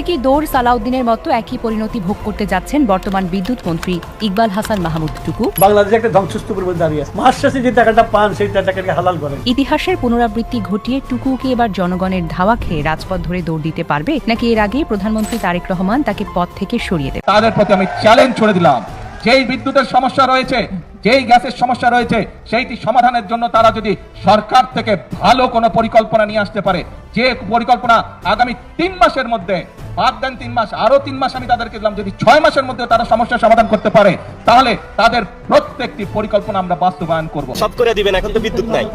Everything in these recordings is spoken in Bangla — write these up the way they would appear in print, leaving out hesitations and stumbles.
কি দৌড় সালাউদ্দিনের মতো একই পরিণতি ভোগ করতে যাচ্ছেন বর্তমান বিদ্যুৎ মন্ত্রী ইকবাল হাসান মাহমুদ টুকু। বাংলাদেশে একটা ধ্বংসস্তূপের মধ্যে দাঁড়িয়ে আছে। মাশরাফি যে টাকাটা পান সেই টাকাকে হালাল করেন। ইতিহাসের পুনরাবৃত্তি ঘটিয়ে টুকুকে এবার জনগণের ধাওয়া খেয়ে রাজপথ ধরে দৌড় দিতে পারবে, নাকি এর আগে প্রধানমন্ত্রী তারেক রহমান তাকে পদ থেকে সরিয়ে দেবে? তাদের প্রতি আমি চ্যালেঞ্জ ছড়ে দিলাম, যেই বিদ্যুতের সমস্যা রয়েছে, যেই গ্যাসের সমস্যা রয়েছে, সেইটি সমাধানের জন্য তারা যদি সরকার থেকে ভালো কোনো পরিকল্পনা নিয়ে আসতে পারে, যে পরিকল্পনা আগামী 3 মাসের মধ্যে, বাদ দেন 3 মাস, আরো 3 মাস আমি তাদেরকে দিলাম, যদি 6 মাসের মধ্যে তারা সমস্যার সমাধান করতে পারে, তাহলে তাদের প্রত্যেকটি পরিকল্পনা আমরা বাস্তবায়ন করব। সব করে দিবেন। এখন তো বিদ্যুৎ নাই,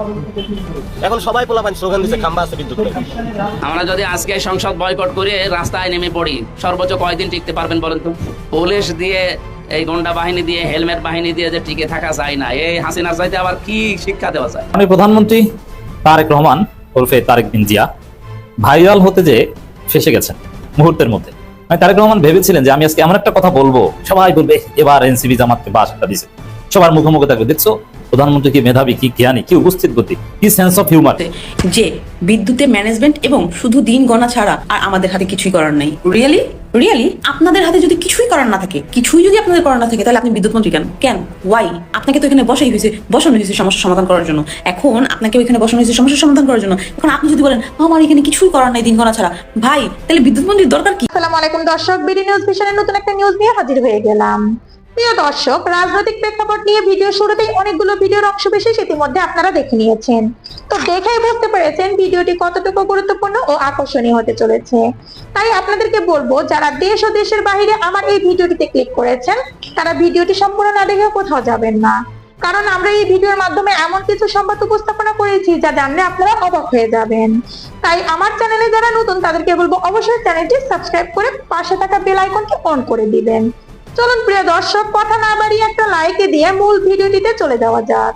এখন সবাই পোলাপান স্লোগান দিচ্ছে খাম্বা আছে বিদ্যুৎ নাই। আমরা যদি আজকে সংসদ বয়কট করে রাস্তায় নেমে পড়ি, সর্বোচ্চ কয়দিন টিকতে পারবেন বলেন তো? পুলিশ দিয়ে, এই গন্ডা বাহিনী দিয়ে, হেলমেট বাহিনী দিয়ে যে টিকে থাকা যায় না, এই হাসিনার চাইতে আবার কি শিক্ষা দেওয়া যায়? আমি প্রধানমন্ত্রী তারেক রহমান ওরফে তারেক বিন জিয়া ভাইরাল হতে যে ফেসে গেছেন মুহূর্তের মধ্যে। আমি তারেক রহমান ভেবেছিলেন যে আমি আজকে এমন একটা কথা বলবো, সবাই বলবে এবার এনসিপি জামাতকে বাস একটা দিছে, সবার মুখোমুখি থাকবে। দেখছো প্রধানমন্ত্রী কি মেধাবী, কি জ্ঞানী, কি উপস্থিত বুদ্ধি, কি সেন্স অফ হিউমার। যে বিদ্যুতের ম্যানেজমেন্ট এবং শুধু দিন গণা ছাড়া আর আমাদের হাতে কিছুই করার নেই। রিয়েলি আপনাদের হাতে যদি কিছুই করার না থাকে, কিছুই যদি আপনাদের করার না থাকে, তাহলে আপনি বিদ্যুৎ মন্ত্রী কেন? ওয়াই? আপনাকে তো এখানে বসানো হয়েছে সমস্যা সমাধান করার জন্য। এখন আপনাকে এখানে বসানো হয়েছে সমস্যা সমাধান করার জন্য। এখন আপনি যদি বলেন আমার এখানে কিছুই করার নাই দিন গণা ছাড়া, ভাই তাহলে বিদ্যুৎ মন্ত্রীর দরকার কি? আসসালামু আলাইকুম দর্শক, বিডি নিউজ ভিশনের নতুন একটা নিউজ নিয়ে হাজির হয়ে গেলাম। প্রিয় দর্শক, রাজনৈতিক প্রেক্ষাপট নিয়ে ভিডিও শুরুতেই অনেকগুলো ভিডিওর অংশ বিশেষ ইতিমধ্যে আপনারা দেখে নিয়েছেন। তো দেখেই বুঝতে পেরেছেন ভিডিওটি কতটুকু গুরুত্বপূর্ণ ও আকর্ষণীয় হতে চলেছে। তাই আপনাদেরকে বলবো, যারা দেশ ও দেশের বাইরে আমার এই ভিডিওটিতে ক্লিক করেছেন, তারা ভিডিওটি সম্পূর্ণ না দেখে কোথাও যাবেন না। কারণ আমরা এই ভিডিওর মাধ্যমে এমন কিছু সংবাদ উপস্থাপনা করেছি যা জানলে আপনারা অবাক হয়ে যাবেন। তাই আমার চ্যানেলে যারা নতুন তাদেরকে বলবো অবশ্যই চ্যানেলটি সাবস্ক্রাইব করে পাশে থাকা বেল আইকনটি অন করে দিবেন। চলুন প্রিয় দর্শক, কথা না বাড়িয়ে একটা লাইক দিয়ে মূল ভিডিওটিতে চলে যাওয়া যাক।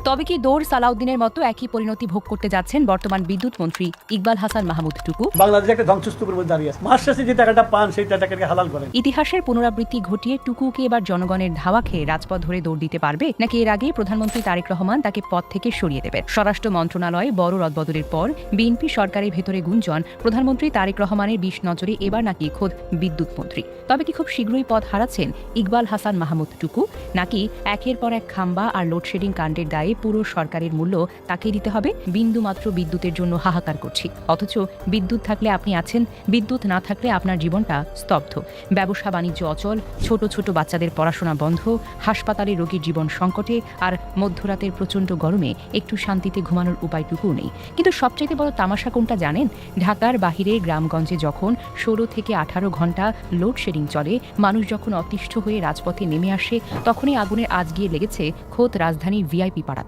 তবে কি দৌড় সালাউদ্দিনের মতো একই পরিণতি ভোগ করতে যাচ্ছেন বর্তমান বিদ্যুৎ মন্ত্রী ইকবাল হাসান মাহমুদ টুকু? বাংলাদেশে একটা ধ্বংসস্তূপের মধ্যে দাঁড়িয়ে আছে। মাশরাফি যে টাকাটা পান সেই টাকাকে হালাল করেন। ইতিহাসের পুনরাবৃত্তি ঘটিয়ে টুকুকে এবার জনগণের ধাওয়া খেয়ে রাজপথ ধরে দৌড় দিতে পারবে, নাকি এর আগে প্রধানমন্ত্রী তারেক রহমান তাকে পদ থেকে সরিয়ে দেবেন? স্বরাষ্ট্র মন্ত্রণালয়ে বড় রদবদলের পর বিএনপি সরকারের ভেতরে গুঞ্জন প্রধানমন্ত্রী তারেক রহমানের বিষ নজরে এবার নাকি খোদ বিদ্যুৎ মন্ত্রী। তবে কি খুব শীঘ্রই পদ হারাচ্ছেন ইকবাল হাসান মাহমুদ টুকু, নাকি একের পর এক খাম্বা আর লোডশেডিং কাণ্ডের দায়ে পুরো সরকারের মূল্য তাকেই দিতে হবে? বিন্দু মাত্র বিদ্যুতের জন্য হাহাকার করছি, অথচ বিদ্যুৎ থাকলে আপনি আছেন, বিদ্যুৎ না থাকলে আপনার জীবনটা স্তব্ধ। ব্যবসা বাণিজ্য অচল, ছোট ছোট বাচ্চাদের পড়াশোনা বন্ধ, হাসপাতালে রোগীর জীবন সংকটে, আর মধ্যরাতের প্রচণ্ড গরমে একটু শান্তিতে ঘুমানোর উপায়টুকুও নেই। কিন্তু সবচেয়ে বড় তামাশা কোনটা জানেন? ঢাকার বাহিরে গ্রামগঞ্জে যখন 16 থেকে 18 ঘন্টা লোডশেডিং চলে, মানুষ যখন অতিষ্ঠ হয়ে রাজপথে নেমে আসে, তখনই আগুনের আঁচ গিয়ে লেগেছে খোদ রাজধানীর ভিআইপি পাড়াতেও।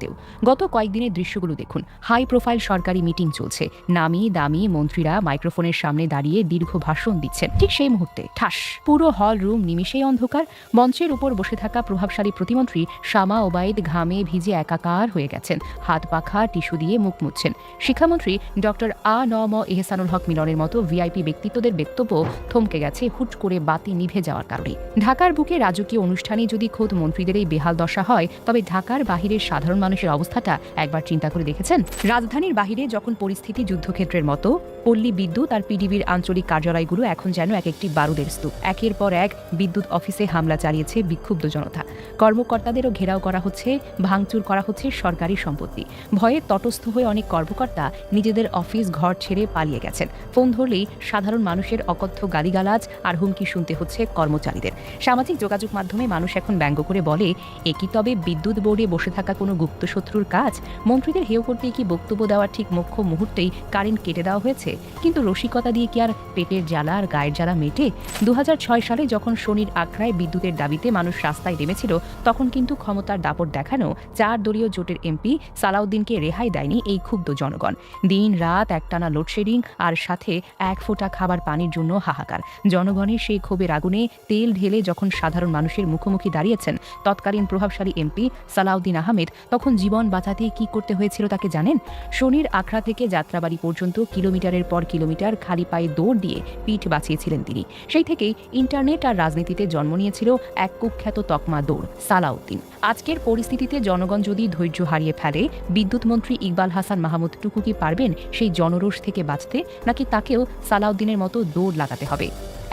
গত কয়েকদিনের দৃশ্যগুলো দেখুন। হাই প্রোফাইল সরকারি মিটিং চলছে, নামি দামি মন্ত্রীরা মাইক্রোফোনের সামনে দাঁড়িয়ে দীর্ঘ ভাষণ দিচ্ছেন। ঠিক সেই মুহূর্তে ঠাস, পুরো হল রুম নিমিষেই অন্ধকার। মঞ্চের উপর বসে থাকা প্রভাবশালী প্রতিমন্ত্রী শামা ওবায়েদ ঘামে ভিজে একাকার হয়ে গেছেন, হাত পাখা টিস্যু দিয়ে মুখ মুছছেন। শিক্ষামন্ত্রী ডক্টর আ.ন.ম এহসানুল হক মিলনের মতো ভিআইপি ব্যক্তিত্বদের বক্তব্য থমকে গেছে হুট করে বাতি নিভে যাওয়ার কারণে। ঢাকার বুকে রাজকীয় অনুষ্ঠানে যদি খোদ মন্ত্রীদের এই বেহাল দশা হয়, তবে ঢাকার বাহিরের সাধারণ মানুষের অবস্থাটা একবার চিন্তা করে দেখেছেন? রাজধানীর বাহিরে যখন পরিস্থিতি যুদ্ধক্ষেত্রের মতো, পল্লী বিদ্যুৎ আর পিডিবির আঞ্চলিক কার্যালয়গুলো এখন যেন এক একটি বারুদের স্তূপ। একের পর এক বিদ্যুৎ অফিসে হামলা চালিয়েছে বিক্ষুব্ধ জনতা। কর্মকর্তাদেরও ঘেরাও করা হচ্ছে, ভাঙচুর করা হচ্ছে সরকারি সম্পত্তি। ভয়ে তটস্থ হয়ে অনেক কর্মকর্তা নিজেদের অফিস ঘর ছেড়ে পালিয়ে গেছেন। ফোন ধরলেই সাধারণ মানুষের অকথ্য গালিগালাজ আর হুমকি শুনতে হচ্ছে কর্মচারীদের। সামাজিক যোগাযোগ মাধ্যমে মানুষ এখন ব্যঙ্গ করে বলে, এ কি তবে বিদ্যুৎ বোর্ডে বসে থাকা কোনো গুপ্তশত্রুর কাজ? মন্ত্রীদের হেয় করতে কি বক্তব্য দেওয়ার ঠিক মুখ্য মুহূর্তেই কারেন্ট কেটে দেওয়া হয়েছে? কিন্তু রসিকতা দিয়ে কি আর পেটের জ্বালা আর গায়ের জ্বালা মেটে? 2006 সালে যখন শনির আখড়ায় বিদ্যুতের দাবিতে মানুষ রাস্তায় নেমেছিল, তখন কিন্তু ক্ষমতার দাপট দেখানো 4 দলীয় জোটের এমপি সালাউদ্দিনকে রেহাই দেয়নি এই ক্ষুব্ধ জনগণ। দিন রাত একটানা লোডশেডিং আর সাথে এক ফোঁটা খাবার পানির জন্য হাহাকার। জনগণের সেই ক্ষোভের আগুনে তেল ঢেলে যখন সাধারণ মানুষের মুখোমুখি দাঁড়িয়েছেন তৎকালীন প্রভাবশালী এমপি সালাউদ্দিন আহমেদ, তখন তখন জীবন বাঁচাতে কি করতে হয়েছিল তাকে জানেন? শনির আখড়া থেকে যাত্রাবাড়ি পর্যন্ত কিলোমিটারের পর কিলোমিটার খালি পায়ে দৌড় দিয়ে পিঠ বাঁচিয়েছিলেন তিনি। সেই থেকেই ইন্টারনেট আর রাজনীতিতে জন্ম নিয়েছিল এক কুখ্যাত তকমা দৌড়, সালাউদ্দিন। আজকের পরিস্থিতিতে জনগণ যদি ধৈর্য হারিয়ে ফেলে, বিদ্যুৎ মন্ত্রী ইকবাল হাসান মাহমুদ টুকু কি পারবেন সেই জনরোষ থেকে বাঁচতে, নাকি তাকেও সালাউদ্দিনের মতো দৌড় লাগাতে হবে?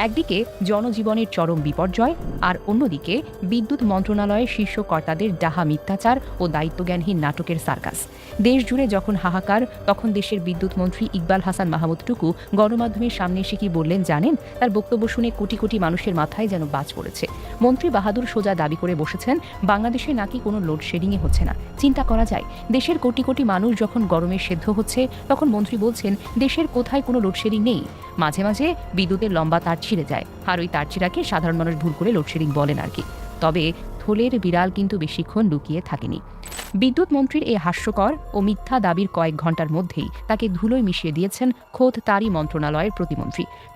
একদিকে জনজীবনের চরম বিপর্যয়, আর অন্যদিকে বিদ্যুৎ মন্ত্রণালয়ের শীর্ষ কর্তাদের ডাহা মিথ্যাচার ও দায়িত্বজ্ঞানহীন নাটকের সার্কাস। দেশ জুড়ে যখন হাহাকার, তখন দেশের বিদ্যুৎ মন্ত্রী ইকবাল হাসান মাহমুদ টুকু গণমাধ্যমের সামনে এসে কি বললেন জানেন? তার বক্তব্য শুনে কোটি কোটি মানুষের মাথায় যেন বাজ পড়েছে। মন্ত্রী বাহাদুর সোজা দাবি করে বসেছেন বাংলাদেশে নাকি কোনো লোডশেডিংই হচ্ছে না। চিন্তা করা যায়, দেশের কোটি কোটি মানুষ যখন গরমে সেদ্ধ হচ্ছে, তখন মন্ত্রী বলছেন দেশের কোথায় কোনো লোডশেডিং নেই। মাঝে মাঝে বিদ্যুতের লম্বা তার ছিঁড়ে যায়, আর ওই তার ছিঁড়াকে সাধারণ মানুষ ভুল করে লোডশেডিং বলেন আর কি। তবে থলের বিড়াল কিন্তু বেশিক্ষণ লুকিয়ে থাকেনি। বিদ্যুৎ মন্ত্রীর এই হাস্যকর ও মিথ্যা দাবির কয়েক ঘন্টার মধ্যেই তাকে ধুলোয় মিশিয়ে দিয়েছেন খোদ তারই মন্ত্রণালয়ের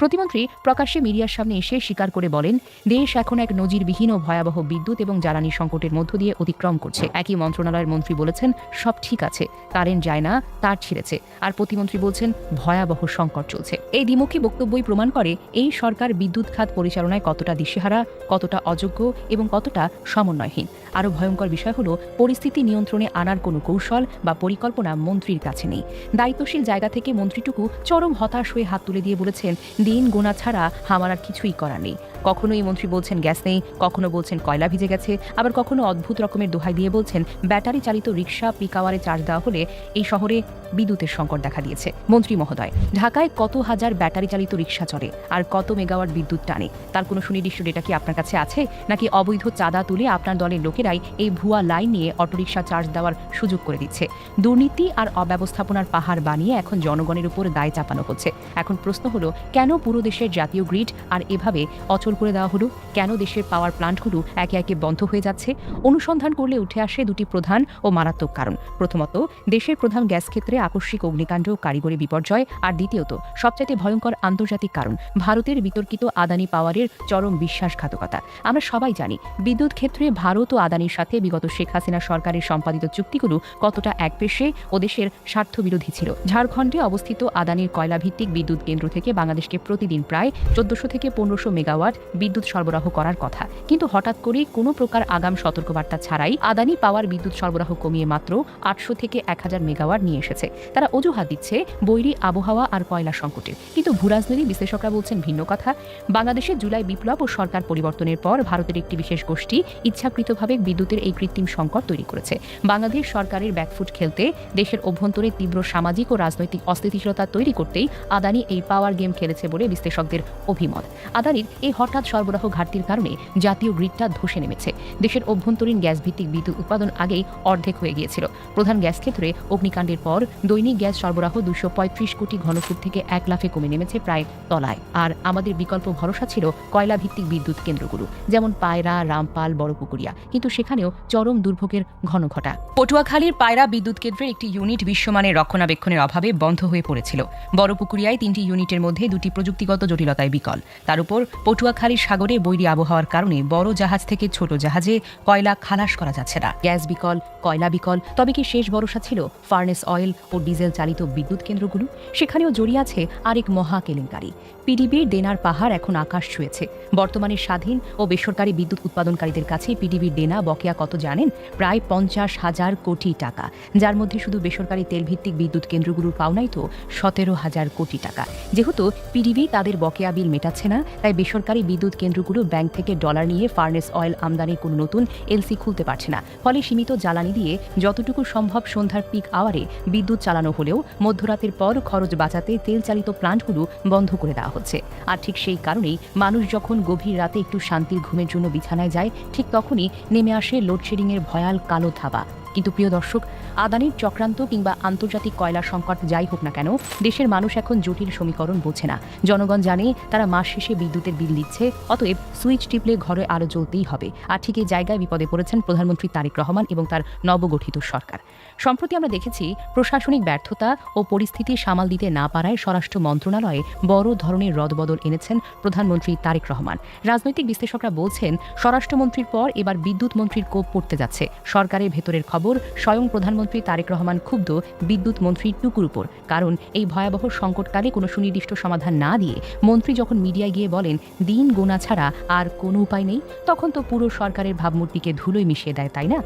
প্রতিমন্ত্রী প্রকাশ্যে মিডিয়ার সামনে এসে স্বীকার করে বলেন, দেশ এখন এক নজিরবিহীন ও ভয়াবহ বিদ্যুৎ এবং জ্বালানি সংকটের মধ্য দিয়ে অতিক্রম করছে। একই মন্ত্রণালয়ের মন্ত্রী বলেছেন সব ঠিক আছে, কারেন্ট যায় না, তার ছিঁড়েছে, আর প্রতিমন্ত্রী বলছেন ভয়াবহ সংকট চলছে। এই দ্বিমুখী বক্তব্যই প্রমাণ করে এই সরকার বিদ্যুৎ খাত পরিচালনায় কতটা দিশেহারা, কতটা অযোগ্য এবং কতটা সমন্বয়হীন। আরও ভয়ঙ্কর বিষয় হলো, পরিস্থিতি নিয়ন্ত্রণে আনার কোনো কৌশল বা পরিকল্পনা মন্ত্রীর কাছে নেই। দায়িত্বশীল জায়গা থেকে মন্ত্রীটুকু চরম হতাশ হয়ে হাত তুলে দিয়ে বলেছেন, দিন গোনা ছাড়া আমার আর কিছুই করার নেই। কখনো এই মন্ত্রী বলছেন গ্যাস নেই, কখনো বলছেন কয়লা ভিজে গেছে, আবার কখনো অদ্ভুত রকমের দোহাই দিয়ে বলছেন ব্যাটারি চালিত রিক্সা পিক আওয়ারে চার্জ দেওয়া হলে এই শহরে বিদ্যুতের সংকট দেখা দিয়েছে। মন্ত্রী মহোদয়, ঢাকায় কত হাজার ব্যাটারি চালিত রিক্সা চলে আর কত মেগাওয়াট বিদ্যুৎ টানে, তার কোনো সুনির্দিষ্ট ডেটা কি আপনার কাছে আছে? নাকি অবৈধ চাঁদা তুলে আপনার দলের লোকেরাই এই ভুয়া লাইন নিয়ে অটোরিকশা চার্জ দেওয়ার সুযোগ করে দিচ্ছে? দুর্নীতি আর অব্যবস্থাপনার পাহাড় বানিয়ে এখন জনগণের উপর দায় চাপানো হচ্ছে। এখন প্রশ্ন হলো, কেন পুরো দেশের জাতীয় গ্রিড আর এভাবে অচল করে দেওয়া হলো? কেন দেশের পাওয়ার প্লান্টগুলো একে একে বন্ধ হয়ে যাচ্ছে? অনুসন্ধান করলে উঠে আসে দুটি প্রধান ও মারাত্মক কারণ। প্রথমত, দেশের প্রধান গ্যাস ক্ষেত্রে আকস্মিক অগ্নিকাণ্ড ও কারিগরি বিপর্যয়, আর দ্বিতীয়ত সবচাইতে ভয়ঙ্কর আন্তর্জাতিক কারণ, ভারতের বিতর্কিত আদানি পাওয়ারের চরম বিশ্বাসঘাতকতা। আমরা সবাই জানি বিদ্যুৎ ক্ষেত্রে ভারত ও আদানির সাথে বিগত শেখ হাসিনা সরকারের সম্পাদিত চুক্তিগুলো কতটা একপেশে ও দেশের স্বার্থবিরোধী ছিল। ঝাড়খণ্ডে অবস্থিত আদানির কয়লাভিত্তিক বিদ্যুৎ কেন্দ্র থেকে বাংলাদেশকে প্রতিদিন প্রায় 1400 থেকে 1500 মেগাওয়াট বিদ্যুৎ সরবরাহ করার কথা, কিন্তু হঠাৎ করে কোনো প্রকার আগাম সতর্কবার্তা ছাড়াই আদানি পাওয়ার বিদ্যুৎ সরবরাহ কমিয়ে মাত্র 800 থেকে 1000 মেগাওয়াট নিয়ে এসেছে। তারা অজুহাত দিচ্ছে বৈরী আবহাওয়া আর কয়লা সংকটের, কিন্তু ভূরাজনৈতিক বিশ্লেষকরা বলছেন ভিন্ন কথা। বাংলাদেশে জুলাই বিপ্লব ও সরকার পরিবর্তনের পর ভারতের একটি বিশেষ গোষ্ঠী ইচ্ছাকৃতভাবে বিদ্যুতের এই কৃত্রিম সংকট তৈরি করেছে। বাংলাদেশ সরকারের ব্যাকফুট খেলতে, দেশের অভ্যন্তরে তীব্র সামাজিক ও রাজনৈতিক অস্থিতিশীলতা তৈরি করতেই আদানি এই পাওয়ার গেম খেলেছে বলে বিশ্লেষকদের অভিমত। আদানির এই হঠাৎ সরবরাহ ঘাটতির কারণে জাতীয় গ্রিডটা ধসে নেমেছে। দেশের অভ্যন্তরীণ গ্যাস ভিত্তিক বিদ্যুৎ উৎপাদন আগেই অর্ধেক হয়ে গিয়েছিল। প্রধান গ্যাস ক্ষেত্রে অগ্নিকাণ্ডের পর দৈনিক গ্যাস সরবরাহ 235 কোটি ঘনফুট থেকে 1 লাফে কমে নেমেছে প্রায় তলায়। আর আমাদের বিকল্প ভরসা ছিল কয়লা ভিত্তিক বিদ্যুৎ কেন্দ্রগুলো, যেমন পায়রা, রামপাল, বড়পুকুরিয়া, কিন্তু সেখানেও চরম দুর্ভোগের ঘন ঘটা। পটুয়াখালীর পায়রা বিদ্যুৎ কেন্দ্রের একটি ইউনিট বিশ্বমানের রক্ষণাবেক্ষণের অভাবে বন্ধ হয়ে পড়েছিল। বড়পুকুরিয়ায় 3টি ইউনিটের মধ্যে 2টি প্রযুক্তিগত জটিলতায় বিকল। তার উপর পটুয়াখালীর সাগরে বৈরী আবহাওয়ার কারণে বড় জাহাজ থেকে ছোট জাহাজে কয়লা খালাস করা যাচ্ছে না। গ্যাস বিকল, কয়লা বিকল, তবে কি শেষ ভরসা ছিল ফার্নেস অয়েল ও ডিজেল চালিত বিদ্যুৎ কেন্দ্রগুলো? সেখানেও জড়িয়ে আছে আরেক মহা কেলেঙ্কারি। পিডিবির দেনার পাহাড় এখন আকাশ ছুঁয়েছে। বর্তমানে স্বাধীন ও বেসরকারি বিদ্যুৎ উৎপাদনকারীদের কাছে পিডিবির দেনা বকেয়া কত জানেন? প্রায় 50,000 কোটি টাকা, যার মধ্যে শুধু বেসরকারি তেলভিত্তিক বিদ্যুৎ কেন্দ্রগুলোর পাওনাই তো 17,000 কোটি টাকা। যেহেতু পিডিবি তাদের বকেয়া বিল মেটাচ্ছে না, তাই বেসরকারি বিদ্যুৎ কেন্দ্রগুলো ব্যাংক থেকে ডলার নিয়ে ফার্নেস অয়েল আমদানির কোনো নতুন এলসি খুলতে পারছে না। ফলে সীমিত জ্বালানি দিয়ে যতটুকু সম্ভব সন্ধ্যার পিক আওয়ারে বিদ্যুৎ চালানো হলেও মধ্যরাতের পর খরচ বাঁচাতে তেল চালিত প্লান্টগুলো বন্ধ করে দেওয়া হচ্ছে। আর ঠিক সেই কারণেই মানুষ যখন গভীর রাতে একটু শান্তির ঘুমের জন্য বিছানায় যায়, ঠিক তখনই নেমে আসে লোডশেডিংয়ের ভয়াল কালো থাবা। কিন্তু প্রিয় দর্শক, আদানির চক্রান্ত কিংবা আন্তর্জাতিক কয়লা সংকট যাই হোক না কেন, দেশের মানুষ এখন জটিল সমীকরণ বোঝে না। জনগণ জানে তারা মাস শেষে বিদ্যুতের বিল দিচ্ছে, অতএব সুইচ টিপলে ঘরে আলো জ্বলতেই হবে। আর ঠিক এই জায়গায় বিপদে পড়েছেন প্রধানমন্ত্রী তারেক রহমান এবং তার নবগঠিত সরকার। সম্প্রতি আমরা দেখেছি প্রশাসনিক ব্যর্থতা ও পরিস্থিতি সামাল দিতে না পারায় স্বরাষ্ট্র মন্ত্রণালয়ে বড় ধরনের রদবদল এনেছেন প্রধানমন্ত্রী তারেক রহমান। রাজনৈতিক বিশ্লেষকরা বলছেন স্বরাষ্ট্রমন্ত্রীর পর এবার বিদ্যুৎ মন্ত্রীর কোপ পড়তে যাচ্ছে। সরকারের ভেতরের খবর খবর, স্বয়ং প্রধানমন্ত্রী তারেক রহমান ক্ষুব্ধ বিদ্যুৎ মন্ত্রী টুকুর উপর। কারণ এই ভয়াবহ সংকটকালে কোনো সুনির্দিষ্ট সমাধান না দিয়ে মন্ত্রী যখন মিডিয়ায় গিয়ে বলেন দিন গোনা ছাড়া আর কোনো উপায় নেই, তখন তো পুরো সরকারের ভাবমূর্তিকে ধুলোয় মিশিয়ে দেয়, তাই না?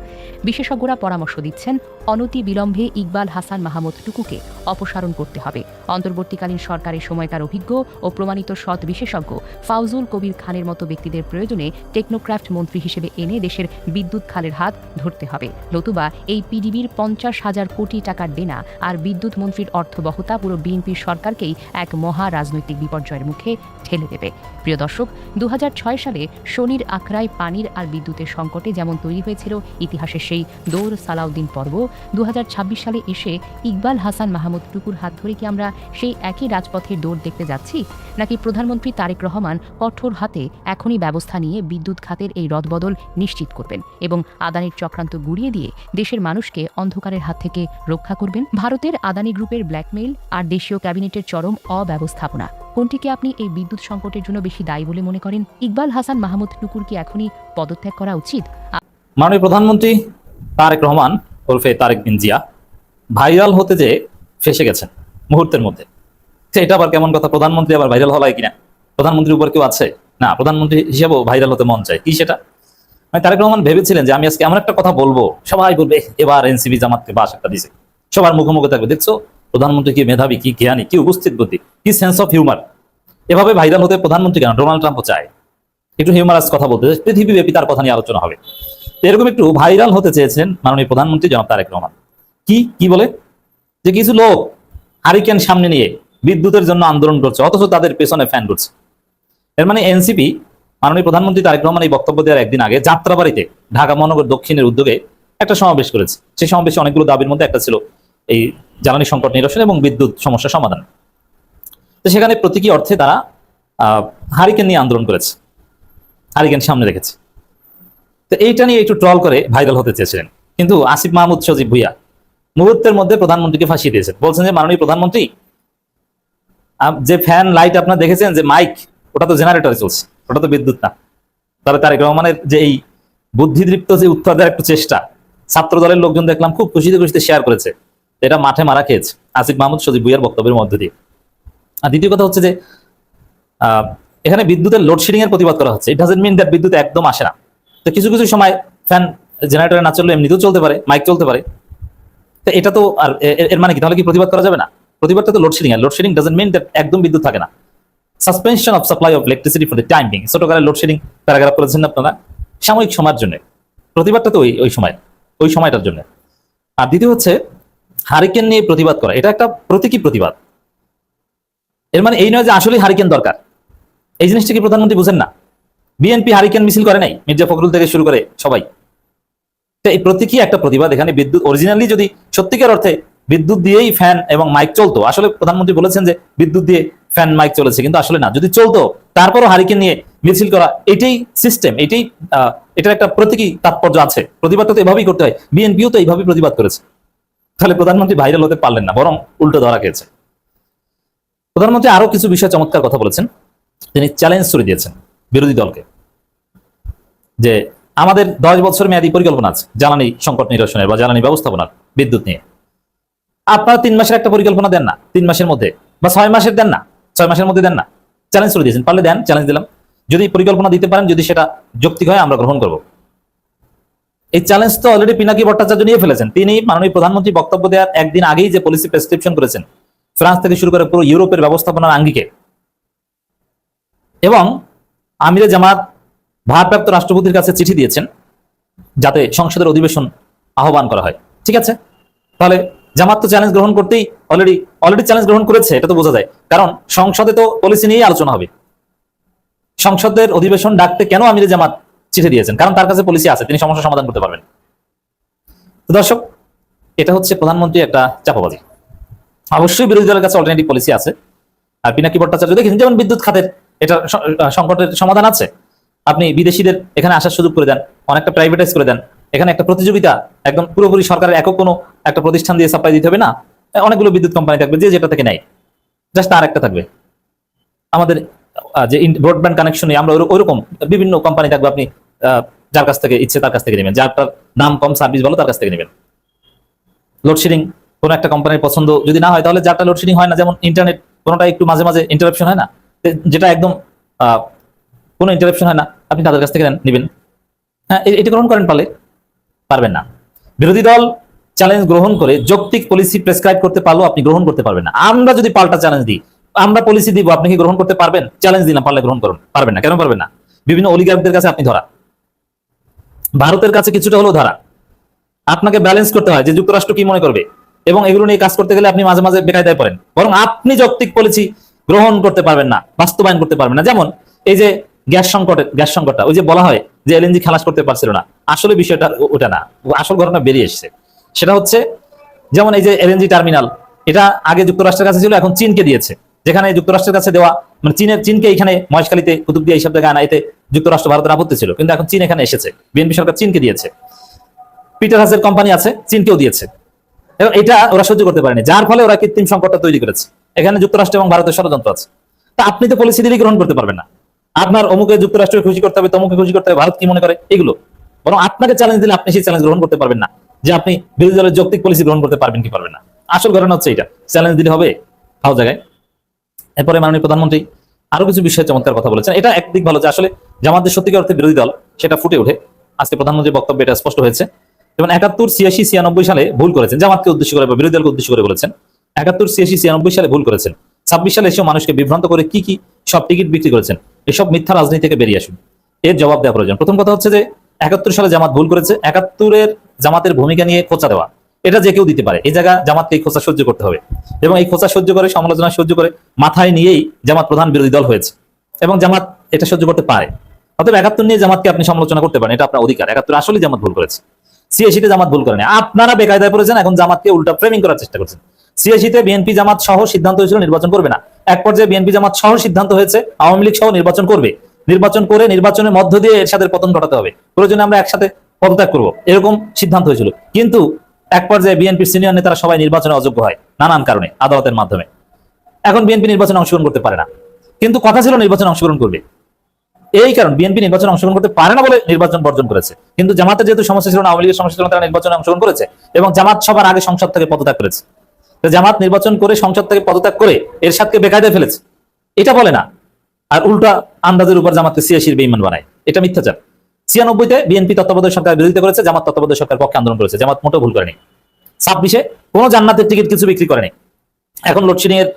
বিশেষজ্ঞরা পরামর্শ দিচ্ছেন অনতি বিলম্বে ইকবাল হাসান মাহমুদ টুকুকে অপসারণ করতে হবে। অন্তর্বর্তীকালীন সরকারের সময়কার অভিজ্ঞ ও প্রমাণিত সৎ বিশেষজ্ঞ ফাউজুল কবির খানের মতো ব্যক্তিদের প্রয়োজনে টেকনোক্রাফট মন্ত্রী হিসেবে এনে দেশের বিদ্যুৎ খালের হাত ধরতে হবে। নতুবা এই পিডিবির 50,000 কোটি টাকার দেনা আর বিদ্যুৎ মন্ত্রীর অর্থবহতা পুরো বিএনপির সরকারকেই এক মহা রাজনৈতিক বিপর্যয়ের মুখে ঠেলে দেবে। প্রিয় দর্শক, 2006 সালে শনির আখড়ায় পানির আর বিদ্যুতের সংকটে যেমন তৈরি হয়েছিল ইতিহাসের সেই দৌড় সালাউদ্দিন পর্ব, 2026 সালে এসে ইকবাল হাসান মাহমুদ টুকুর হাত ধরে কি আমরা সেই একই রাজপথের দৌড় দেখতে যাচ্ছি, নাকি প্রধানমন্ত্রী তারেক রহমান কঠোর হাতে এখনই ব্যবস্থা নিয়ে বিদ্যুৎ খাতের এই রদবদল নিশ্চিত করবেন এবং আদানির চক্রান্ত গুড়িয়ে দিয়ে দেশের মানুষকে অন্ধকারের হাত থেকে রক্ষা করবেন? ভারতের আদানি গ্রুপের ব্ল্যাকমেইল আর দেশীয় ক্যাবিনেটের চরম অব্যবস্থাপনা, কোনটিকে আপনি এই বিদ্যুৎ সংকটের জন্য বেশি দায়ী বলে মনে করেন? ইকবাল হাসান মাহমুদ টুকুর কি এখনই পদত্যাগ করা উচিত? মাননীয় প্রধানমন্ত্রী তারেক রহমান ওরফে তারেক বিন জিয়া ভাইরাল হতে যে ফেসে গেছেন মুহূর্তের মধ্যে। এটা আবার কেমন কথা? প্রধানমন্ত্রী আবার ভাইরাল হওয়া কিনা? প্রধানমন্ত্রীর উপর কেউ আছে না? প্রধানমন্ত্রী হিসেবেও ভাইরাল হতে মন চায়, কি সেটা? তারেক রহমান ভেবেছিলেন যে আমি আজকে এমন একটা কথা বলবো, সবাই বলবে এবার এনসিপি জামাতকে বাস একটা দিছে, সবার মুখোমুখি থাকবে, দেখছো প্রধানমন্ত্রী কি মেধাবী, কি জ্ঞানী, কি উপস্থিত বুদ্ধি, কি সেন্স অফ হিউমার। এভাবে ভাইরাল হতে প্রধানমন্ত্রী কেন, ডোনাল্ড ট্রাম্পও চায় একটু হিউমারাস কথা বলতে, পৃথিবীব্যাপী তার কথা নিয়ে আলোচনা হবে। এরকম একটু ভাইরাল হতে চেয়েছেন মাননীয় প্রধানমন্ত্রী জনাব তারেক রহমান। কি বলে যে কিছু লোক হারিকেন সামনে নিয়ে বিদ্যুতের জন্য আন্দোলন করছে, অথচ তাদের পেছনে ফ্যান করছে। এর মানে এনসিপি মাননীয় প্রধানমন্ত্রী তারেক রহমান এই বক্তব্য দেওয়ার একদিন আগে যাত্রাবাড়িতে ঢাকা মহানগর দক্ষিণের উদ্যোগে একটা সমাবেশ করেছে। সেই সমাবেশে অনেকগুলো দাবির মধ্যে একটা ছিল এই জ্বালানি সংকট নিরসন এবং বিদ্যুৎ সমস্যা সমাধান। তো সেখানে প্রতীকী অর্থে তারা হারিকেন নিয়ে আন্দোলন করেছে, হারিকেন সামনে রেখেছে। তো এইটা নিয়ে একটু ট্রল করে ভাইরাল হতে চেয়েছিলেন, কিন্তু আসিফ মাহমুদ সজীব ভুইয়া মুহূর্তের মধ্যে প্রধানমন্ত্রীকে ফাঁসিয়ে দিয়েছেন। বলছেন যে মাননীয় প্রধানমন্ত্রী, যে ফ্যান লাইট আপনারা দেখেছেন, যে মাইক, ওটা তো জেনারেটরে চলছে, ওটা তো বিদ্যুৎ না। তাহলে তারেক রহমানের যে এই বুদ্ধিদীপ্ত যে উত্তর দেওয়ার একটু চেষ্টা, ছাত্র দলের লোকজন দেখলাম খুব খুশিতে খুশিতে শেয়ার করেছে, এটা মাঠে মারা খেয়েছে আসিফ মাহমুদ সজীব ভুইয়ার বক্তব্যের মধ্য দিয়ে। আর দ্বিতীয় কথা হচ্ছে যে এখানে বিদ্যুতের লোডশেডিং এর প্রতিবাদ করা হচ্ছে। ইট ডাজন্ট মিন দ্যাট বিদ্যুৎ একদম আসে না। তো কিছু কিছু সময় ফ্যান জেনারেটরে না চললে এমনিতেও চলতে পারে, মাইক চলতে পারে। তো এটা তো আর এর মানে কি, তাহলে কি প্রতিবাদ করা যাবে না? প্রতিবাদটা তো লোডশেডিং, আর লোডশেডিং ডাজন্ট মিন দ্যাট একদম বিদ্যুৎ থাকে না। Suspension of supply of electricity for the time being, ছোটকালে লোডশেডিং প্যারাগ্রাফ করেছেন আপনারা, সাময়িক সময়ের জন্য। প্রতিবাদটা তো ওই সময়টার জন্য। আর দ্বিতীয় হচ্ছে হারিকেন নিয়ে প্রতিবাদ করা, এটা একটা প্রতীকী প্রতিবাদ। এর মানে এই নয় যে আসলে হারিকেন দরকার। এই জিনিসটা কি প্রধানমন্ত্রী বুঝেন না? বিএনপি হারিকেন মিছিল করে নাই, মির্জা ফখরুল থেকে শুরু করে সবাই। তো এই প্রতীকী একটা প্রতিবাদ। এখানে বিদ্যুৎ অরিজিনালি যদি সত্যিকার অর্থে বিদ্যুৎ দিয়েই ফ্যান এবং মাইক চলতো, আসলে প্রধানমন্ত্রী বলেছেন যে বিদ্যুৎ দিয়ে ফ্যান মাইক চলেছে, কিন্তু আসলে না, যদি চলতো তারপরও হারিকেন নিয়ে মিছিল করা, এটাই সিস্টেম, এটার একটা প্রতীকী তাৎপর্য আছে। প্রতিবাদটা তো এভাবেই করতে হয়, বিএনপিও তো এইভাবেই প্রতিবাদ করেছে। তাহলে প্রধানমন্ত্রী ভাইরাল হতে পারলেন না, বরং উল্টো ধরা খেয়েছে। প্রধানমন্ত্রী আরো কিছু বিষয়ে চমৎকার কথা বলেছেন। তিনি চ্যালেঞ্জ ছুড়ে দিয়েছেন বিরোধী দলকে যে আমাদের 10 বছর মেয়াদী পরিকল্পনা আছে জ্বালানি সংকট নিরসনের বা জ্বালানি ব্যবস্থাপনার, বিদ্যুৎ নিয়ে। আপনারা 3 মাসের একটা পরিকল্পনা দেন না, 3 মাসের মধ্যে, বা 6 মাসের দেন না, 6 মাসের মধ্যে দেন না। চ্যালেঞ্জ ছুড়ে দিয়েছেন, পারলে দেন, চ্যালেঞ্জ দিলাম। যদি পরিকল্পনা দিতে পারেন, যদি সেটা যৌক্তিক হয়, আমরা গ্রহণ করব। এই চ্যালেঞ্জ তো অলরেডি পিনাকি ভট্টাচার্য নিয়ে ফেলেছেন। তিনি মাননীয় প্রধানমন্ত্রী বক্তব্য দেওয়ার একদিন আগেই যে পলিসি প্রেসক্রিপশন করেছেন, ফ্রান্স থেকে শুরু করে পুরো ইউরোপের ব্যবস্থাপনার আঙ্গিকে, এবং আমিরে জামাত ভারপ্রাপ্ত রাষ্ট্রপতির কাছে চিঠি দিয়েছেন যাতে সংসদের অধিবেশন আহ্বান করা হয়। ঠিক আছে, তাহলে জামাত তো চ্যালেঞ্জ গ্রহণ করতেই অলরেডি চ্যালেঞ্জ গ্রহণ করেছে, এটা তো বোঝা যায়। কারণ সংসদে তো পলিসি নিয়েই আলোচনা হবে। সংসদের অধিবেশন ডাকতে কেন আমিরে জামাত চিঠি দিয়েছেন? কারণ তার কাছে পলিসি আছে, তিনি সমস্যা সমাধান করতে পারবেন। তো দর্শক, এটা হচ্ছে প্রধানমন্ত্রী একটা চাপাবাজি। অবশ্যই বিরোধী দলের কাছে অল্টারনেটিভ পলিসি আছে। আর পিনাকি ভট্টাচার্য দেখেছেন, যেমন বিদ্যুৎ খাতের এটা সংকটের সমাধান আছে, আপনি বিদেশিদের এখানে আসার সুযোগ করে দেন, অনেকটা প্রাইভেটাইজ করে দেন। এখানে একটা প্রতিযোগিতা, একদম পুরোপুরি সরকারের একক কোনো একটা প্রতিষ্ঠান দিয়ে সাপ্লাই দিতে হবে না, অনেকগুলো বিদ্যুৎ কোম্পানি থাকবে, যে যেটা থেকে নেয়, জাস্ট আর একটা থাকবে। আমাদের যে ব্রডব্যান্ড কানেকশন আমরা ওইরকম বিভিন্ন কোম্পানি থাকবে, আপনি যার কাছ থেকে ইচ্ছে তার কাছ থেকে নেবেন, যারটার দাম কম, সার্ভিস ভালো, তার কাছ থেকে নেবেন। লোডশেডিং কোনো একটা কোম্পানির পছন্দ যদি না হয়, তাহলে যারটা লোডশেডিং হয় না, যেমন ইন্টারনেট, কোনোটা একটু মাঝে মাঝে ইন্টারাপশন হয় না, যেটা একদম কোনো ইন্টারাপশন হয় না, আপনি তাদের কাছ থেকে নেবেন। হ্যাঁ, এটি গ্রহণ করেন, পারবেন না। বিরোধী দল চ্যালেঞ্জ গ্রহণ করে যৌক্তিক পলিসি প্রেসক্রাইব করতে পারলেও আপনি গ্রহণ করতে পারবেন না। আমরা যদি পাল্টা চ্যালেঞ্জ দিই, আমরা পলিসি দিব, আপনি কি গ্রহণ করতে পারবেন? চ্যালেঞ্জ দিলাম, পারলে গ্রহণ করুন, পারবেন না। কেন পারবেন না? বিভিন্ন অলিগার্কদের কাছে আপনি ধরা, ভারতের কাছে কিছুটা হলেও ধরা। আপনাকে ব্যালেন্স করতে হয় যে যুক্তরাষ্ট্র কি মনে করবে, এবং এগুলো নিয়ে কাজ করতে গেলে আপনি মাঝে মাঝে বেকায়দায় পড়েন। বরং আপনি যৌক্তিক পলিসি গ্রহণ করতে পারবেন না, বাস্তবায়ন করতে পারবেন না। যেমন এই যে গ্যাস সংকটটা, ওই যে বলা হয় যে এলএনজি খালাস করতে পারছিল না, আসলে বিষয়টা ওটা না, আসল ঘটনা বেরিয়ে এসেছে। সেটা হচ্ছে যেমন এই যে এলএনজি টার্মিনাল, এটা আগে যুক্তরাষ্ট্রের কাছে ছিল, এখন চীনকে দিয়েছে। যেখানে যুক্তরাষ্ট্রের কাছে দেওয়া, মানে চীনকে এখানে মহেশখালীতে কুতুবদিয়া এইসব জায়গায় আনা, এতে যুক্তরাষ্ট্র ভারতের আপত্তি ছিল, কিন্তু এখন চীন এখানে এসেছে, বিএনপি সরকার চীনকে দিয়েছে। পিটার হাসের কোম্পানি আছে, চীনকেও দিয়েছে, এবং এটা ওরা সহ্য করতে পারেনি, যার ফলে ওরা কৃত্রিম সংকটটা তৈরি করেছে। এখানে যুক্তরাষ্ট্র এবং ভারতের ষড়যন্ত্র আছে। তা আপনি তো পলিসি দিলেই গ্রহণ করতে পারবেন না। আপনার অমুকে যুক্তরাষ্ট্রকে খুশি করতে হবে, তমুকে খুশি করতে হবে, ভারত কি মনে করে, এগুলো। বরং আপনাকে চ্যালেঞ্জ দিলে আপনি সেই চ্যালেঞ্জ গ্রহণ করতে পারবেন না, যে আপনি বিরোধী দলের যৌক্তিক পলিসি গ্রহণ করতে পারবেন কি পারবেন না। আসল ঘটনা হচ্ছে এটা, চ্যালেঞ্জ দিলে হবে ভালো জায়গায়। এরপরে মাননীয় প্রধানমন্ত্রী আরো কিছু বিষয়ে চমৎকার কথা বলেছেন। এটা একদিক ভালো যে আসলে জামাতের সত্যিকার অর্থে বিরোধী দল, সেটা ফুটে ওঠে। আজকে প্রধানমন্ত্রীর বক্তব্যে এটা স্পষ্ট হয়েছে। যেমন 71, 86, 96 সালে ভুল করেছেন, জামাতকে উদ্দেশ্য করে বা বিরোধী দলকে উদ্দেশ্য করে বলেছেন। 71, 86, 96 সালে ভুল করেছেন। 26 সালে এসেও মানুষকে বিভ্রান্ত করে কি সব টিকিট বিক্রি করেছেন। এসব মিথ্যা রাজনীতি থেকে বেরিয়ে আসুন, এর জবাব দেওয়া প্রয়োজন। প্রথম কথা হচ্ছে যে 71 সালে জামাত ভুল করেছে। 71-এর জামাতের ভূমিকা নিয়ে খোঁচা দেওয়া, এটা যে কেউ দিতে পারে। এই জায়গা জামাতকে এই খোঁচা সহ্য করতে হবে, এবং এই খোঁচা সহ্য করে, সমালোচনা সহ্য করে মাথায় নিয়েই জামাত প্রধান বিরোধী দল হয়েছে, এবং জামাত এটা সহ্য করতে পারে। অতএব 71 নিয়ে জামাতকে আপনি সমালোচনা করতে পারেন, এটা আপনার অধিকার। 71 আসলে জামাত ভুল করেছে। 86-তে জামাত ভুল করেনি, আপনারা বেকায়দায় পড়েছেন, এখন জামাতকে উল্টা ফ্রেমিং করার চেষ্টা করছেন। 86-তে বিএনপি জামাত সহ সিদ্ধান্ত হয়েছিল নির্বাচন করবে না। এক পর্যায়ে বিএনপি জামাত সহ সিদ্ধান্ত হয়েছে আওয়ামী লীগ সহ নির্বাচন করবে। নির্বাচন করে নির্বাচনের মধ্য দিয়ে এর সাথে পতন ঘটাতে হবে, প্রয়োজনে আমরা একসাথে পদত্যাগ করবো, এরকম সিদ্ধান্ত হয়েছিল। কিন্তু এক পর্যায়ে বিএনপির সিনিয়র নেতারা সবাই নির্বাচনে অযোগ্য হয় নানান কারণে, আদালতের মাধ্যমে। এখন বিএনপি নির্বাচনে অংশগ্রহণ করতে পারে না, কিন্তু কথা ছিল নির্বাচনে অংশগ্রহণ করবে। এই কারণ বিএনপি নির্বাচনে অংশগ্রহণ করতে পারে না বলে নির্বাচন বর্জন করেছে। কিন্তু জামাতের যেহেতু সমস্যা ছিল না, আওয়ামী লীগের সমস্যা ছিল, তারা নির্বাচনে অংশগ্রহণ করেছে, এবং জামাত সবার আগে সংসদ থেকে পদত্যাগ করেছে। জামাত নির্বাচন করে সংসদ থেকে পদত্যাগ করে এরশাদকে বেকায়দায় ফেলেছে, এটা বলে না। আর উল্টা আন্দাজের উপর জামাতকে 86-র বেঈমান বানায়, এটা মিথ্যাচার। 96-তে বিএনপি তত্ত্বাবধায়ক সরকার বিরোধিতা করেছে, জামাত তত্ত্বাবধায়ক সরকার পক্ষে আন্দোলন করেছে, জামাত মোটেও ভুল করেনি। 26-এ কোনো জান্নাতের টিকিট কিছু বিক্রি করেনি। এখন লোডশেডিং এর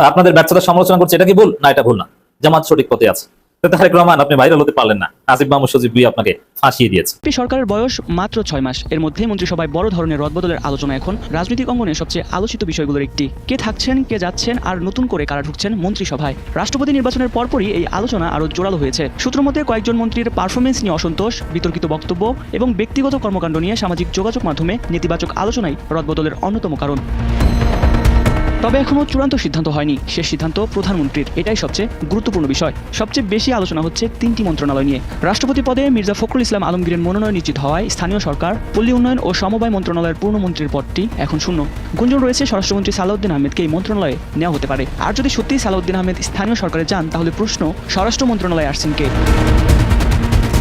আপনাদের ব্যর্থতার সমালোচনা করছে, এটা কি ভুল? না, এটা ভুল না, জামাত সঠিক পথে আছে। তারেক রহমান, আপনি ভাইরাল হতে পারলেন না, আসিফ মাহমুদ সজীব ভুঁইয়া আপনাকে ফাঁসিয়ে দিয়েছে। সরকারের বয়স মাত্র 6 মাস, এর মধ্যে মন্ত্রিসভায় বড় ধরনের রদবদলের আলোচনা এখন রাজনৈতিক অঙ্গনে সবচেয়ে আলোচিত বিষয়গুলোর একটি। কে থাকছেন, কে যাচ্ছেন, আর নতুন করে কারা ঢুকছেন মন্ত্রিসভায়। রাষ্ট্রপতি নির্বাচনের পরপরই এই আলোচনা আরো জোরালো হয়েছে। সূত্র মতে কয়েকজন মন্ত্রীর পারফরমেন্স নিয়ে অসন্তোষ, বিতর্কিত বক্তব্য এবং ব্যক্তিগত কর্মকাণ্ড নিয়ে সামাজিক যোগাযোগ মাধ্যমে নেতিবাচক আলোচনাই রদবদলের অন্যতম কারণ। তবে এখনো চূড়ান্ত সিদ্ধান্ত হয়নি, শেষ সিদ্ধান্ত প্রধানমন্ত্রীর, এটাই সবচেয়ে গুরুত্বপূর্ণ বিষয়। সবচেয়ে বেশি আলোচনা হচ্ছে 3টি মন্ত্রণালয় নিয়ে। রাষ্ট্রপতি পদে মির্জা ফখরুল ইসলাম আলমগীরের মনোনয়ন নিশ্চিত হওয়ায় স্থানীয় সরকার, পল্লী উন্নয়ন ও সমবায় মন্ত্রণালয়ের পূর্ণমন্ত্রীর পদটি এখন শূন্য। গুঞ্জন রয়েছে স্বরাষ্ট্রমন্ত্রী সালাউদ্দিন আহমেদকে এই মন্ত্রণালয়ে নেওয়া হতে পারে। আর যদি সত্যিই সালাউদ্দিন আহমেদ স্থানীয় সরকারে যান, তাহলে প্রশ্ন, স্বরাষ্ট্র মন্ত্রণালয়ে আসছেন কে?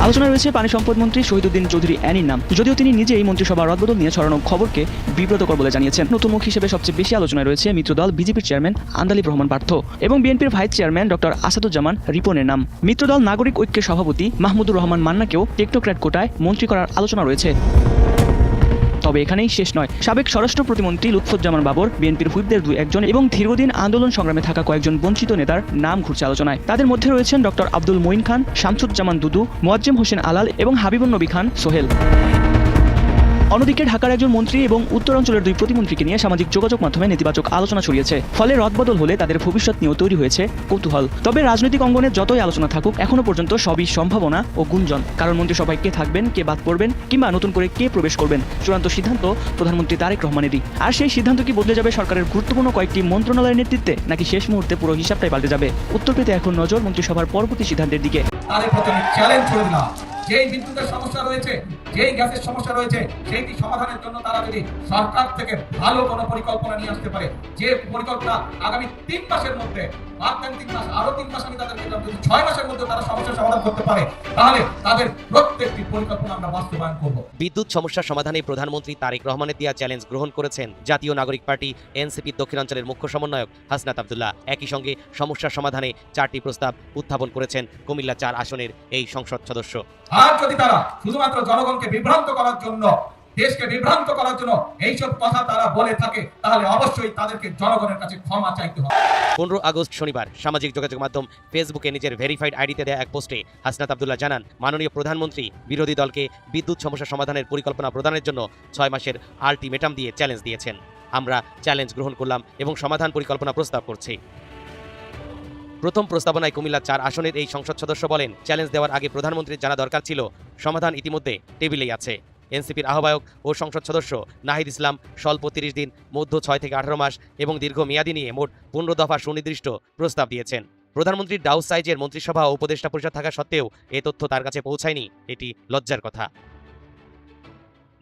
আলোচনায় রয়েছে পানি সম্পদ মন্ত্রী শহীদুদ্দিন চৌধুরী অ্যানির নাম, যদিও তিনি নিজেই মন্ত্রিসভা রদবদল নিয়ে ছড়ানো খবরকে বিব্রতকর বলে জানিয়েছেন। নতুন মুখ হিসেবে সবচেয়ে বেশি আলোচনায় রয়েছে মিত্রদল বিজেপির চেয়ারম্যান আন্দালিব রহমান পার্থ এবং বিএনপির ভাইস চেয়ারম্যান ডক্টর আসাদুজ্জামান রিপনের নাম। মিত্রদল নাগরিক ঐক্যের সভাপতি মাহমুদুর রহমান মান্নাকেও টেকনোক্র্যাট কোটায় মন্ত্রী করার আলোচনা রয়েছে। তবে এখানেই শেষ নয়। সাবেক স্বরাষ্ট্র প্রতিমন্ত্রী লুৎফুজ্জামান বাবর, বিএনপির হুইপদের 2-1 এবং দীর্ঘদিন আন্দোলন সংগ্রামে থাকা কয়েকজন বঞ্চিত নেতার নাম ঘুরছে আলোচনায়। তাদের মধ্যে রয়েছেন ডক্টর আব্দুল মঈন খান, শামসুজ্জামান দুদু, মোয়াজ্জেম হোসেন আলাল এবং হাবিবুন নবী খান সোহেল। অন্যদিকে ঢাকার একজন মন্ত্রী এবং উত্তরাঞ্চলের 2 প্রতিমন্ত্রীকে নিয়ে সামাজিক যোগাযোগ মাধ্যমে নেতিবাচক আলোচনা ছড়িয়েছে। ফলে রদবদল হলে তাদের ভবিষ্যৎ নিয়েও তৈরি হয়েছে কৌতূহল। তবে রাজনৈতিক অঙ্গনে যতই আলোচনা থাকুক, এখনো পর্যন্ত সবই সম্ভাবনা ও গুঞ্জন। কারণ মন্ত্রিসভায় কে থাকবেন, কে বাদ পড়বেন, কিংবা নতুন করে কে প্রবেশ করবেন, চূড়ান্ত সিদ্ধান্ত প্রধানমন্ত্রী তারেক রহমানেরই। আর সেই সিদ্ধান্ত কি বদলে যাবে সরকারের গুরুত্বপূর্ণ কয়েকটি মন্ত্রণালয়ের নেতৃত্বে, নাকি শেষ মুহূর্তে পুরো হিসাবটাই পাল্টে যাবে? উত্তর পেতে এখন নজর মন্ত্রিসভার পরবর্তী সিদ্ধান্তের দিকে। তাদের প্রতি চ্যালেঞ্জ করে দিলাম, যেই বিদ্যুতের সমস্যা রয়েছে যেই গ্যাসের সমস্যা রয়েছে সেইটি সমাধানের জন্য তারা যদি সরকার থেকে ভালো কোনো পরিকল্পনা নিয়ে আসতে পারে, যে পরিকল্পনা আগামী 3 মাসের মধ্যে, আর 3 মাস, আরো 3 মাস আমি তাদেরকে দিলাম, যদি 6 মাসের মধ্যে তারা সমস্যার সমাধান করতে পারে, তাহলে তাদের প্রত্যেকটি পরিকল্পনা আমরা বাস্তবায়ন করব। বিদ্যুৎ সমস্যা সমাধানে প্রধানমন্ত্রী তারেক রহমানের দেওয়া চ্যালেঞ্জ গ্রহণ করেছেন জাতীয় নাগরিক পার্টি এনসিপির দক্ষিণাঞ্চলের মুখ্য সমন্বয়ক হাসনাত আব্দুল্লাহ। একই সঙ্গে সমস্যার সমাধানে 4টি প্রস্তাব উত্থাপন করেছেন কুমিল্লা 4 আসনের এই সংসদ সদস্য। আর যদি তারা শুধুমাত্র জনগণকে বিভ্রান্ত করার জন্য, দেশকে বিভ্রান্ত করার জন্য এইসব কথা তারা বলে থাকে, তাহলে অবশ্যই তাদেরকে জনগণের কাছে ক্ষমা চাইতে হবে। 15 আগস্ট শনিবার সামাজিক যোগাযোগ মাধ্যম ফেসবুকে নিজের ভেরিফাইড আইডিতে দেয়া এক পোস্টে হাসনাত আব্দুল্লাহ জানান, মাননীয় প্রধানমন্ত্রী বিরোধী দলকে বিদ্যুৎ সমস্যা সমাধানের পরিকল্পনা প্রদানের জন্য 6 মাসের আলটিমেটাম দিয়ে চ্যালেঞ্জ দিয়েছেন। আমরা চ্যালেঞ্জ গ্রহণ করলাম এবং সমাধান পরিকল্পনা প্রস্তাব করছি। প্রথম প্রস্তাবনায় কুমিল্লা 4 আসনের এই সংসদ সদস্য বলেন, চ্যালেঞ্জ দেওয়ার আগে প্রধানমন্ত্রীর জানা দরকার ছিল, সমাধান ইতিমধ্যে টেবিলেই আছে। এনসিপির আহ্বায়ক ও সংসদ সদস্য নাহিদ ইসলাম স্বল্প 30 দিন, মধ্য 6 থেকে 18 মাস এবং দীর্ঘ মেয়াদি নিয়ে মোট 15 দফা সুনির্দিষ্ট প্রস্তাব দিয়েছেন। প্রধানমন্ত্রীর ডাউস সাইজের মন্ত্রিসভা ও উপদেষ্টা পরিষদ থাকা সত্ত্বেও এ তথ্য তার কাছে পৌঁছায়নি, এটি লজ্জার কথা।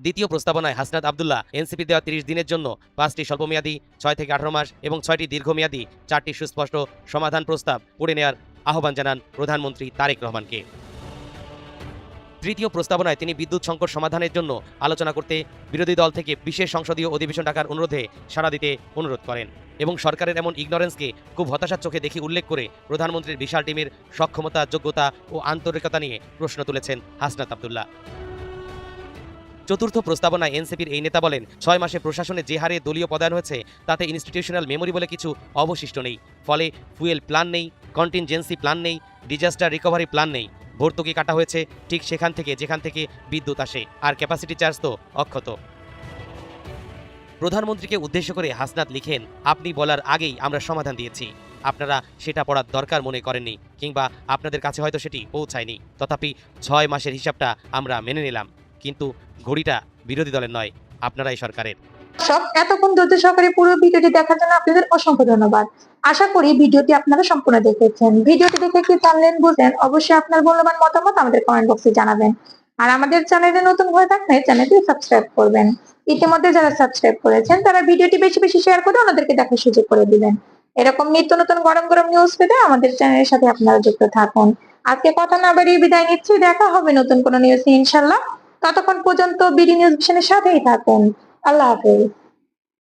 দ্বিতীয় প্রস্তাবনায় হাসনাত আব্দুল্লাহ এনসিপি দেওয়া 30 দিনের জন্য 5টি স্বল্পমেয়াদী, 6 থেকে 18 মাস এবং 6টি দীর্ঘমেয়াদী 4টি সুস্পষ্ট সমাধান প্রস্তাব পড়ে নেওয়ার আহ্বান জানান প্রধানমন্ত্রী তারেক রহমানকে। তৃতীয় প্রস্তাবনায় তিনি বিদ্যুৎ সংকট সমাধানের জন্য আলোচনা করতে বিরোধী দল থেকে বিশেষ সংসদীয় অধিবেশন ডাকার অনুরোধে সাড়া দিতে অনুরোধ করেন এবং সরকারের এমন ইগনোরেন্সকে খুব হতাশার চোখে দেখে উল্লেখ করে প্রধানমন্ত্রীর বিশাল টিমের সক্ষমতা, যোগ্যতা ও আন্তরিকতা নিয়ে প্রশ্ন তুলেছেন হাসনাত আব্দুল্লাহ। চতুর্থ প্রস্তাবনায় এনসিপির এই নেতা বলেন, 6 মাসে প্রশাসনে যে হারে দলীয় পদায়ন হয়েছে তাতে ইনস্টিটিউশনাল মেমোরি বলে কিছু অবশিষ্ট নেই। ফলে ফুয়েল প্ল্যান নেই, কন্টিনজেন্সি প্ল্যান নেই, ডিজাস্টার রিকভারি প্ল্যান নেই। ভর্তুকি কাটা হয়েছে ঠিক সেখান থেকে যেখান থেকে বিদ্যুৎ আসে, আর ক্যাপাসিটি চার্জ তো অক্ষত। প্রধানমন্ত্রীকে উদ্দেশ্য করে হাসনাত লিখেন, আপনি বলার আগেই আমরা সমাধান দিয়েছি। আপনারা সেটা পড়ার দরকার মনে করেননি, কিংবা আপনাদের কাছে হয়তো সেটি পৌঁছায়নি। তথাপি 6 মাসের হিসাবটা আমরা মেনে নিলাম, কিন্তু ঘড়িটা বিরোধী দলের নয়, আপনারাই সরকারের। সব এতক্ষণ ধৈর্য সহকারে পুরো ভিডিওটি দেখার জন্য আপনাদের অসংখ্য ধন্যবাদ। আশা করি ভিডিওটি আপনারা সম্পূর্ণ দেখেছেন। ভিডিওটি দেখে কি জানলেন, বুঝলেন? অবশ্যই আপনার মূল্যবান মতামত আমাদের কমেন্ট বক্সে জানাবেন। আর আমাদের চ্যানেলে নতুন হয়ে থাকলে চ্যানেলটি সাবস্ক্রাইব করবেন। ইতিমধ্যে যারা সাবস্ক্রাইব করেছেন তারা ভিডিওটি বেশি বেশি শেয়ার করে ওনাদেরকে দেখার সুযোগ করে দিবেন। এরকম নিত্য নতুন গরম গরম নিউজ পেতে আমাদের চ্যানেলের সাথে আপনারা যুক্ত থাকুন। আজকে কথা না বাড়িয়ে বিদায় নিচ্ছি। দেখা হবে নতুন কোনো নিউজ ইনশাআল্লাহ। ততক্ষণ পর্যন্ত বিডি নিউজ ভিশনের সাথেই থাকুন। আল্লাহ হাফেজ।